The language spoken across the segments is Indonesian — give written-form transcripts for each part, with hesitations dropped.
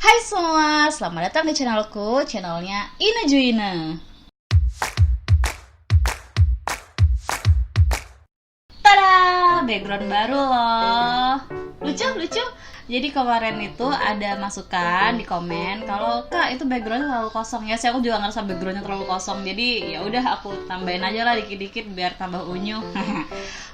Hai semua, selamat datang di channelku, channelnya Ina Juina. Tada, background baru loh. Lucu. Jadi kemarin itu ada masukan di komen kalau Kak itu backgroundnya terlalu kosong. Ya sih, aku juga ngerasa backgroundnya terlalu kosong. Jadi ya udah aku tambahin aja lah dikit-dikit biar tambah unyu.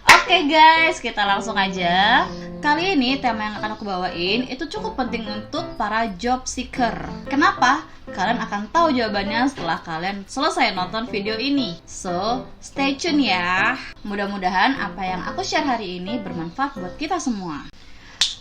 Oke guys, kita langsung aja. Kali ini tema yang akan aku bawain itu cukup penting untuk para job seeker. Kenapa? Kalian akan tahu jawabannya setelah kalian selesai nonton video ini. So, stay tune ya. Mudah-mudahan apa yang aku share hari ini bermanfaat buat kita semua.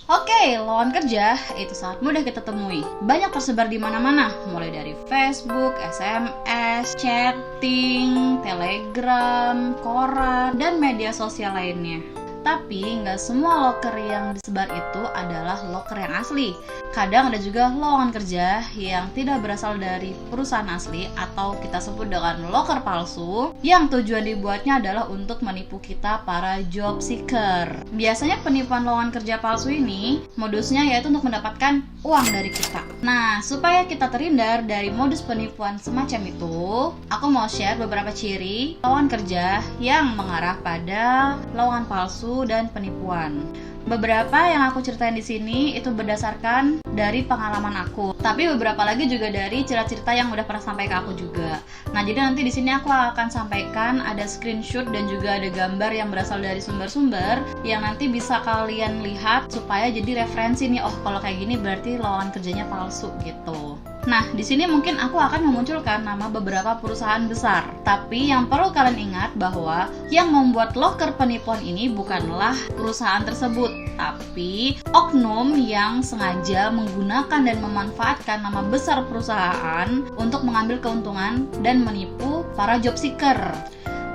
Oke, lowongan kerja itu sangat mudah kita temui. Banyak tersebar di mana-mana, mulai dari Facebook, SMS, chatting, Telegram, koran, dan media sosial lainnya. Tapi nggak semua loker yang disebar itu adalah loker yang asli. Kadang ada juga lowongan kerja yang tidak berasal dari perusahaan asli atau kita sebut dengan loker palsu, yang tujuan dibuatnya adalah untuk menipu kita para job seeker. Biasanya penipuan lowongan kerja palsu ini modusnya yaitu untuk mendapatkan uang dari kita. Nah, supaya kita terhindar dari modus penipuan semacam itu, aku mau share beberapa ciri lowongan kerja yang mengarah pada lowongan palsu dan penipuan. Beberapa yang aku ceritain di sini itu berdasarkan dari pengalaman aku, tapi beberapa lagi juga dari cerita-cerita yang udah pernah sampai ke aku juga. Nah, jadi nanti di sini aku akan sampaikan ada screenshot dan juga ada gambar yang berasal dari sumber-sumber yang nanti bisa kalian lihat supaya jadi referensi nih. Oh, kalau kayak gini berarti lowongan kerjanya palsu gitu. Nah, di sini mungkin aku akan memunculkan nama beberapa perusahaan besar. Tapi yang perlu kalian ingat bahwa yang membuat loker penipuan ini bukanlah perusahaan tersebut, tapi oknum yang sengaja menggunakan dan memanfaatkan nama besar perusahaan untuk mengambil keuntungan dan menipu para job seeker.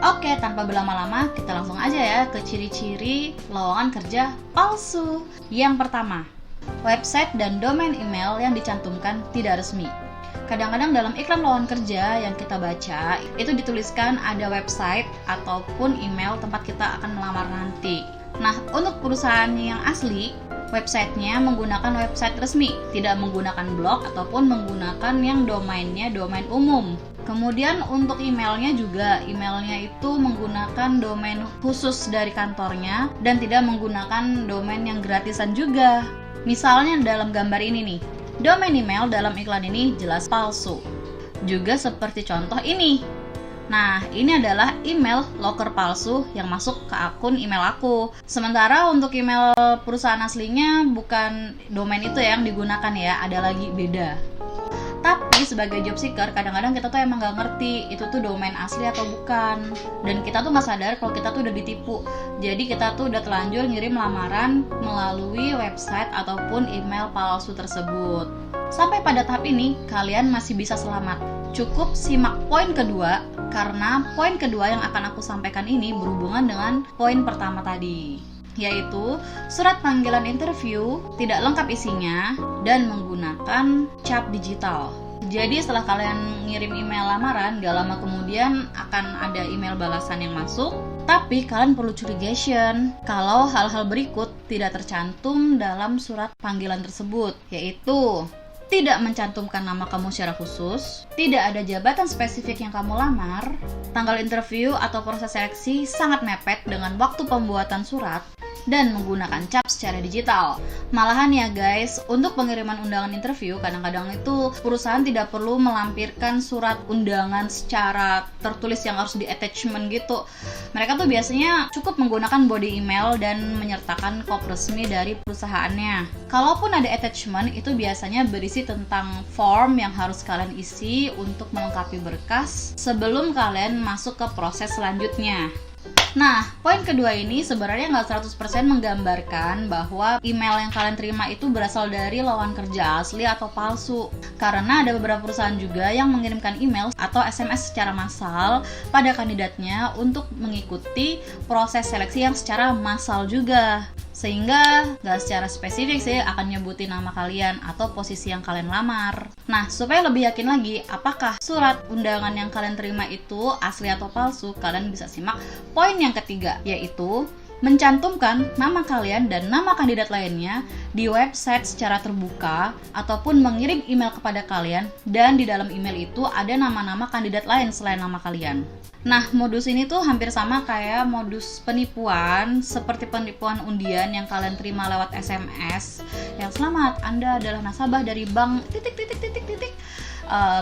Oke, tanpa berlama-lama, kita langsung aja ya ke ciri-ciri lowongan kerja palsu. Yang pertama, website dan domain email yang dicantumkan tidak resmi. Kadang-kadang dalam iklan lowongan kerja yang kita baca, itu dituliskan ada website ataupun email tempat kita akan melamar nanti. Nah, untuk perusahaan yang asli, websitenya menggunakan website resmi, tidak menggunakan blog ataupun menggunakan yang domainnya domain umum. Kemudian untuk emailnya juga, emailnya itu menggunakan domain khusus dari kantornya dan tidak menggunakan domain yang gratisan juga. Misalnya dalam gambar ini nih, domain email dalam iklan ini jelas palsu. Juga seperti contoh ini. Nah, ini adalah email loker palsu yang masuk ke akun email aku. Sementara untuk email perusahaan aslinya bukan domain itu yang digunakan ya, ada lagi beda. Tapi sebagai job seeker, kadang-kadang kita tuh emang gak ngerti itu tuh domain asli atau bukan. Dan kita tuh gak sadar kalau kita tuh udah ditipu. Jadi kita tuh udah telanjur ngirim lamaran melalui website ataupun email palsu tersebut. Sampai pada tahap ini, kalian masih bisa selamat. Cukup simak poin kedua, karena poin kedua yang akan aku sampaikan ini berhubungan dengan poin pertama tadi, yaitu surat panggilan interview tidak lengkap isinya dan menggunakan cap digital. Jadi setelah kalian ngirim email lamaran, gak lama kemudian akan ada email balasan yang masuk. Tapi kalian perlu curigation kalau hal-hal berikut tidak tercantum dalam surat panggilan tersebut, yaitu tidak mencantumkan nama kamu secara khusus, tidak ada jabatan spesifik yang kamu lamar, tanggal interview atau proses seleksi sangat mepet dengan waktu pembuatan surat, dan menggunakan cap secara digital. Malahan ya guys, untuk pengiriman undangan interview kadang-kadang itu perusahaan tidak perlu melampirkan surat undangan secara tertulis yang harus di attachment gitu. Mereka tuh biasanya cukup menggunakan body email dan menyertakan kop resmi dari perusahaannya. Kalaupun ada attachment, itu biasanya berisi tentang form yang harus kalian isi untuk melengkapi berkas sebelum kalian masuk ke proses selanjutnya. Nah, poin kedua ini sebenarnya nggak 100% menggambarkan bahwa email yang kalian terima itu berasal dari lowongan kerja asli atau palsu. Karena ada beberapa perusahaan juga yang mengirimkan email atau SMS secara massal pada kandidatnya untuk mengikuti proses seleksi yang secara massal juga. Sehingga nggak secara spesifik sih akan nyebutin nama kalian atau posisi yang kalian lamar. Nah, supaya lebih yakin lagi apakah surat undangan yang kalian terima itu asli atau palsu, kalian bisa simak poin yang ketiga, yaitu mencantumkan nama kalian dan nama kandidat lainnya di website secara terbuka ataupun mengirim email kepada kalian dan di dalam email itu ada nama-nama kandidat lain selain nama kalian. Nah, modus ini tuh hampir sama kayak modus penipuan seperti penipuan undian yang kalian terima lewat SMS yang selamat, Anda adalah nasabah dari bank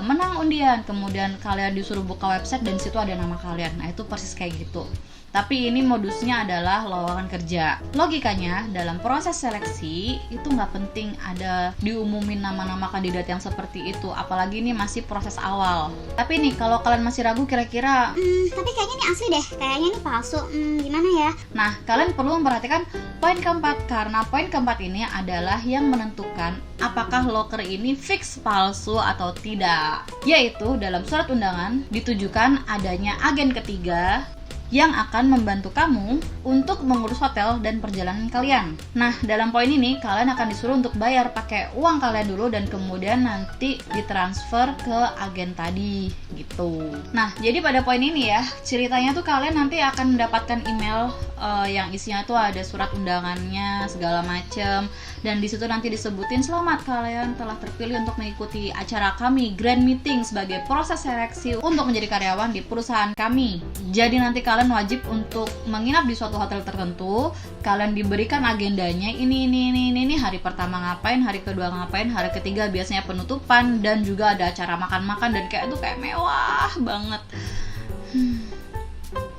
menang undian, kemudian kalian disuruh buka website dan situ ada nama kalian. Nah, itu persis kayak gitu. Tapi ini modusnya adalah lowongan kerja. Logikanya dalam proses seleksi itu nggak penting ada diumumin nama-nama kandidat yang seperti itu, apalagi ini masih proses awal. Tapi nih kalau kalian masih ragu kira-kira tapi kayaknya ini asli deh, kayaknya ini palsu, gimana ya? Nah, kalian perlu memperhatikan poin keempat, karena poin keempat ini adalah yang menentukan apakah loker ini fix palsu atau tidak. Yaitu dalam surat undangan ditujukan adanya agen ketiga yang akan membantu kamu untuk mengurus hotel dan perjalanan kalian. Nah, dalam poin ini kalian akan disuruh untuk bayar pakai uang kalian dulu dan kemudian nanti ditransfer ke agen tadi gitu. Nah, jadi pada poin ini ya, ceritanya tuh kalian nanti akan mendapatkan email yang isinya tuh ada surat undangannya segala macem, dan disitu nanti disebutin selamat kalian telah terpilih untuk mengikuti acara kami Grand Meeting sebagai proses seleksi untuk menjadi karyawan di perusahaan kami. Jadi nanti kalian wajib untuk menginap di suatu hotel tertentu. Kalian diberikan agendanya ini, hari pertama ngapain, hari kedua ngapain, hari ketiga biasanya penutupan, dan juga ada acara makan-makan dan kayak mewah banget.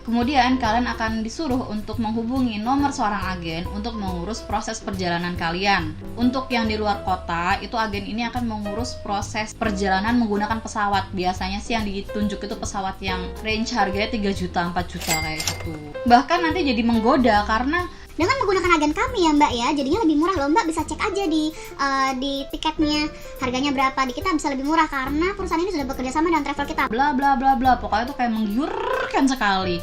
Kemudian kalian akan disuruh untuk menghubungi nomor seorang agen untuk mengurus proses perjalanan kalian. Untuk yang di luar kota, itu agen ini akan mengurus proses perjalanan menggunakan pesawat. Biasanya sih yang ditunjuk itu pesawat yang range harganya 3 juta, 4 juta kayak gitu. Bahkan nanti jadi menggoda karena dengan menggunakan agen kami ya Mbak ya, jadinya lebih murah loh Mbak. Bisa cek aja di tiketnya harganya berapa, di kita bisa lebih murah karena perusahaan ini sudah bekerja sama dengan travel kita. Bla bla bla bla, pokoknya itu kayak menggiurkan sekali.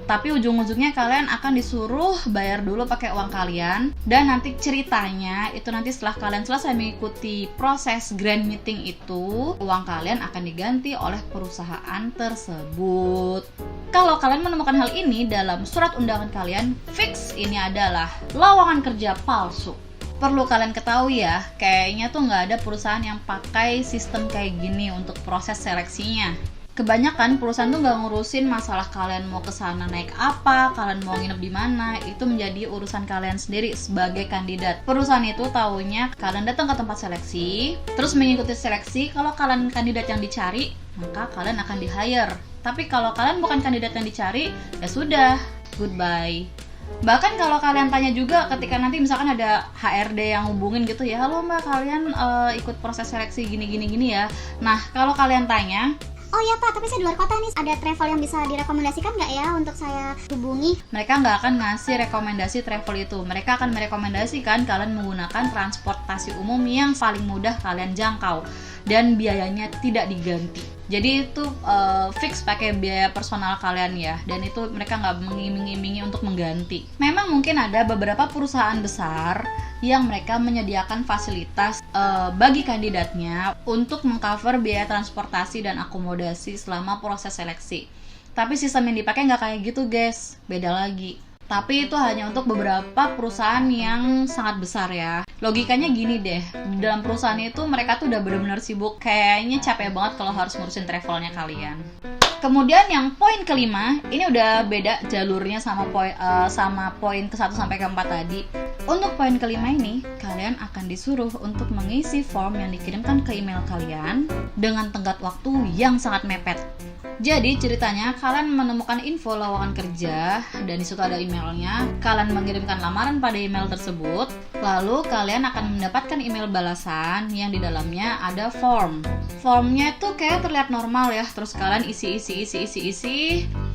Tapi ujung-ujungnya kalian akan disuruh bayar dulu pakai uang kalian, dan nanti ceritanya itu nanti setelah kalian selesai mengikuti proses grand meeting itu, uang kalian akan diganti oleh perusahaan tersebut. Kalau kalian menemukan hal ini dalam surat undangan kalian, fix ini adalah lowongan kerja palsu. Perlu kalian ketahui ya, kayaknya tuh nggak ada perusahaan yang pakai sistem kayak gini untuk proses seleksinya. Kebanyakan perusahaan tuh nggak ngurusin masalah kalian mau kesana naik apa, kalian mau nginep di mana, itu menjadi urusan kalian sendiri sebagai kandidat. Perusahaan itu taunya kalian datang ke tempat seleksi, terus mengikuti seleksi. Kalau kalian kandidat yang dicari, maka kalian akan di-hire. Tapi kalau kalian bukan kandidat yang dicari, ya sudah, goodbye. Bahkan kalau kalian tanya juga ketika nanti misalkan ada HRD yang hubungin gitu ya, halo mbak, kalian ikut proses seleksi gini ya. Nah, kalau kalian tanya, oh ya Pak, tapi saya di luar kota nih, ada travel yang bisa direkomendasikan nggak ya untuk saya hubungi? Mereka nggak akan ngasih rekomendasi travel itu. Mereka akan merekomendasikan kalian menggunakan transportasi umum yang paling mudah kalian jangkau dan biayanya tidak diganti. Jadi itu fix pakai biaya personal kalian ya, dan itu mereka nggak mengiming-imingi untuk mengganti. Memang mungkin ada beberapa perusahaan besar yang mereka menyediakan fasilitas bagi kandidatnya untuk mengcover biaya transportasi dan akomodasi selama proses seleksi. Tapi sistem yang dipakai nggak kayak gitu guys, beda lagi. Tapi itu hanya untuk beberapa perusahaan yang sangat besar ya. Logikanya gini deh, dalam perusahaan itu mereka tuh udah benar-benar sibuk, kayaknya capek banget kalau harus ngurusin travelnya kalian. Kemudian yang poin kelima, ini udah beda jalurnya sama poin ke-1 sampai ke-4 tadi. Untuk poin kelima ini, kalian akan disuruh untuk mengisi form yang dikirimkan ke email kalian dengan tenggat waktu yang sangat mepet. Jadi ceritanya kalian menemukan info lowongan kerja dan disitu ada emailnya. Kalian mengirimkan lamaran pada email tersebut, lalu kalian akan mendapatkan email balasan yang di dalamnya ada form. Formnya tuh kayak terlihat normal ya, terus kalian isi.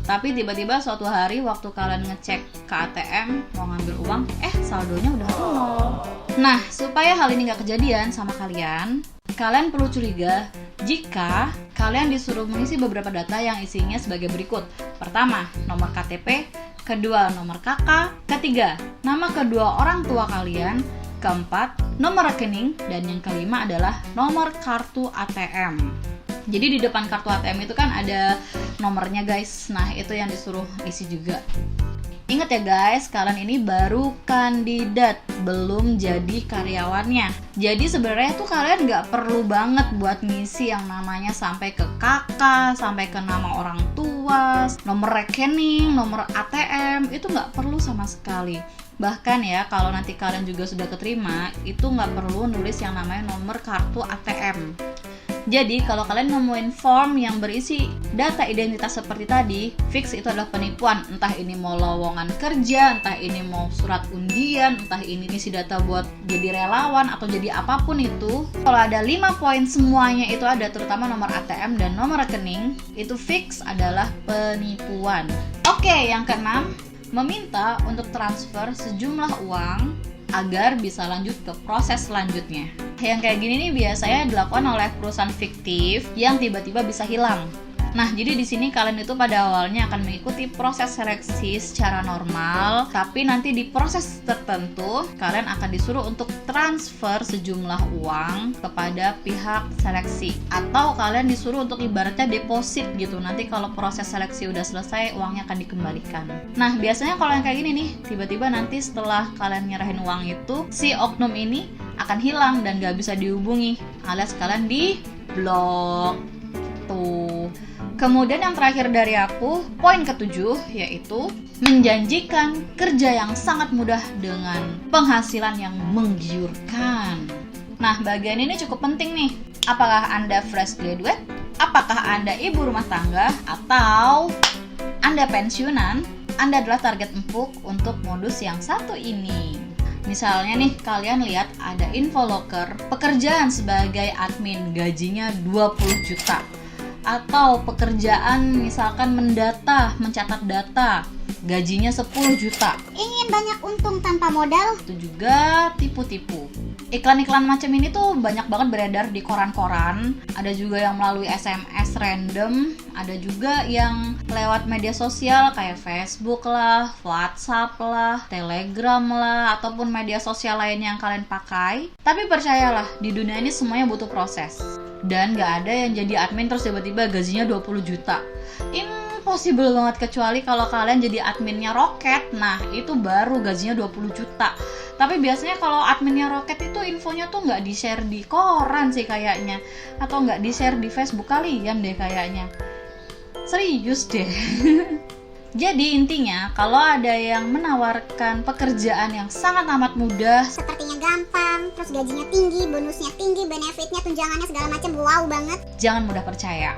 Tapi tiba-tiba suatu hari waktu kalian ngecek ke ATM mau ngambil uang, saldonya udah nol. Nah, supaya hal ini nggak kejadian sama kalian perlu curiga jika kalian disuruh mengisi beberapa data yang isinya sebagai berikut. Pertama, nomor KTP. Kedua, nomor KK. Ketiga, nama kedua orang tua kalian. Keempat, nomor rekening. Dan yang kelima adalah nomor kartu ATM. Jadi di depan kartu ATM itu kan ada nomornya guys. Nah, itu yang disuruh isi juga. Ingat ya guys, kalian ini baru kandidat, belum jadi karyawannya. Jadi sebenarnya tuh kalian nggak perlu banget buat ngisi yang namanya sampai ke kakak, sampai ke nama orang tua, nomor rekening, nomor ATM, itu nggak perlu sama sekali. Bahkan ya, kalau nanti kalian juga sudah keterima, itu nggak perlu nulis yang namanya nomor kartu ATM. Jadi kalau kalian nemuin form yang berisi data identitas seperti tadi, fix itu adalah penipuan. Entah ini mau lowongan kerja, entah ini mau surat undian, entah ini isi data buat jadi relawan atau jadi apapun itu. Kalau ada 5 poin semuanya itu ada, terutama nomor ATM dan nomor rekening, itu fix adalah penipuan. Oke, yang keenam, meminta untuk transfer sejumlah uang agar bisa lanjut ke proses selanjutnya. Yang kayak gini nih biasanya dilakukan oleh perusahaan fiktif yang tiba-tiba bisa hilang. Nah, jadi di sini kalian itu pada awalnya akan mengikuti proses seleksi secara normal, tapi nanti di proses tertentu kalian akan disuruh untuk transfer sejumlah uang kepada pihak seleksi, atau kalian disuruh untuk ibaratnya deposit gitu. Nanti kalau proses seleksi udah selesai, uangnya akan dikembalikan. Nah, biasanya kalau yang kayak gini nih, tiba-tiba nanti setelah kalian nyerahin uang itu, si oknum ini akan hilang dan gak bisa dihubungi, alias kalian di blok tuh. Kemudian yang terakhir dari aku, poin ke-7, yaitu menjanjikan kerja yang sangat mudah dengan penghasilan yang menggiurkan. Nah, bagian ini cukup penting nih. Apakah Anda fresh graduate? Apakah Anda ibu rumah tangga? Atau Anda pensiunan? Anda adalah target empuk untuk modus yang satu ini. Misalnya nih, kalian lihat ada infoloker, pekerjaan sebagai admin, gajinya 20 juta. Atau pekerjaan misalkan mendata, mencatat data, gajinya 10 juta. Ingin banyak untung tanpa modal? Itu juga tipu-tipu. Iklan-iklan macam ini tuh banyak banget beredar di koran-koran. Ada juga yang melalui SMS random, ada juga yang lewat media sosial kayak Facebook lah, WhatsApp lah, Telegram lah, ataupun media sosial lainnya yang kalian pakai. Tapi percayalah, di dunia ini semuanya butuh proses. Dan gak ada yang jadi admin terus tiba-tiba gajinya 20 juta. Impossible banget, kecuali kalau kalian jadi adminnya Roket. Nah, itu baru gajinya 20 juta. Tapi biasanya kalau adminnya Roket itu infonya tuh gak di-share di koran sih kayaknya. Atau gak di-share di Facebook kalian deh kayaknya. Serius deh. Jadi intinya, kalau ada yang menawarkan pekerjaan yang sangat amat mudah, Sepertinya gampang, terus gajinya tinggi, bonusnya tinggi, benefitnya, tunjangannya segala macam, wow banget. jangan mudah percaya.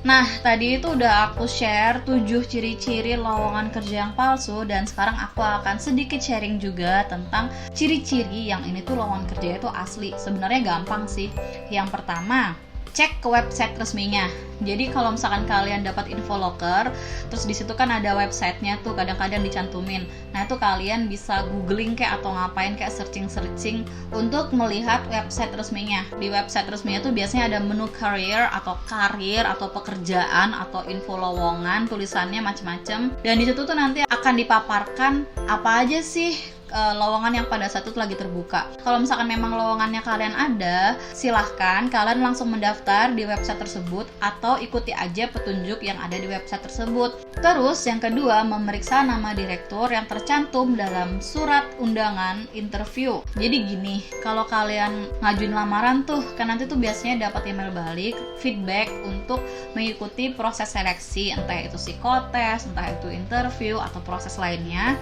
Nah, tadi itu udah aku share 7 ciri-ciri lowongan kerja yang palsu, dan sekarang aku akan sedikit sharing juga tentang ciri-ciri yang ini tuh lowongan kerja itu asli. Sebenarnya gampang sih. Yang pertama, cek ke website resminya. Jadi kalau misalkan kalian dapat infoloker, terus di situ kan ada websitenya tuh kadang-kadang dicantumin. Nah, itu kalian bisa googling kayak atau ngapain kayak searching untuk melihat website resminya. Di website resminya tuh biasanya ada menu career atau karir atau pekerjaan atau info lowongan, tulisannya macam-macam. Dan di situ tuh nanti akan dipaparkan apa aja sih lowongan yang pada saat itu lagi terbuka. Kalau misalkan memang lowongannya kalian ada, silahkan kalian langsung mendaftar di website tersebut atau ikuti aja petunjuk yang ada di website tersebut. Terus yang kedua, memeriksa nama direktur yang tercantum dalam surat undangan interview. Jadi gini, kalau kalian ngajuin lamaran tuh, kan nanti tuh biasanya dapat email balik, feedback untuk mengikuti proses seleksi, entah itu psikotes, entah itu interview atau proses lainnya.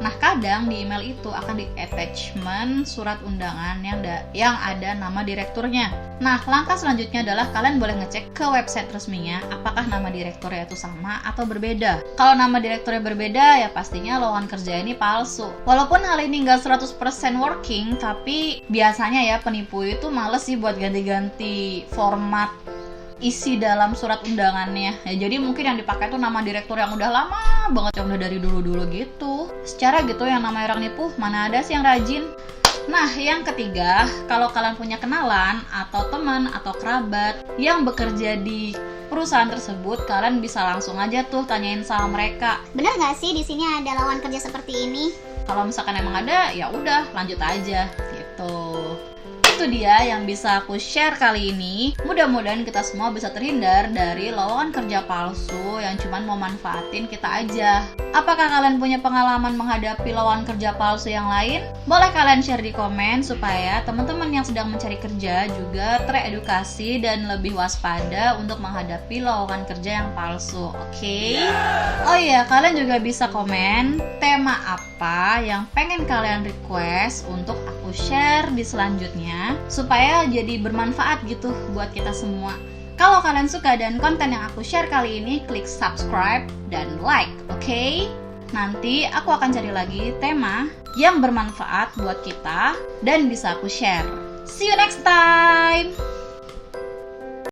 Nah, kadang di email itu akan di attachment surat undangan yang ada nama direkturnya. Nah, langkah selanjutnya adalah kalian boleh ngecek ke website resminya apakah nama direkturnya itu sama atau berbeda. Kalau nama direkturnya berbeda, ya pastinya lowongan kerja ini palsu. Walaupun hal ini nggak 100% working, tapi biasanya ya penipu itu males sih buat ganti-ganti format isi dalam surat undangannya. Ya, jadi mungkin yang dipakai tuh nama direktur yang udah lama banget, yang udah dari dulu-dulu gitu. Secara gitu yang namanya orang nipu, mana ada sih yang rajin. Nah, yang ketiga, kalau kalian punya kenalan atau teman atau kerabat yang bekerja di perusahaan tersebut, kalian bisa langsung aja tuh tanyain sama mereka. Bener nggak sih di sini ada lowongan kerja seperti ini? Kalau misalkan emang ada, ya udah lanjut aja gitu. Itu Itu dia yang bisa aku share kali ini. Mudah-mudahan kita semua bisa terhindar dari lowongan kerja palsu yang cuman mau manfaatin kita aja. Apakah kalian punya pengalaman menghadapi lowongan kerja palsu yang lain? Boleh kalian share di komen supaya teman-teman yang sedang mencari kerja juga teredukasi dan lebih waspada untuk menghadapi lowongan kerja yang palsu. Oke? Oh iya, kalian juga bisa komen tema apa yang pengen kalian request untuk aku share di selanjutnya supaya jadi bermanfaat gitu buat kita semua. Kalau kalian suka dan konten yang aku share kali ini, klik subscribe dan like, oke? Nanti aku akan cari lagi tema yang bermanfaat buat kita dan bisa aku share. See you next time!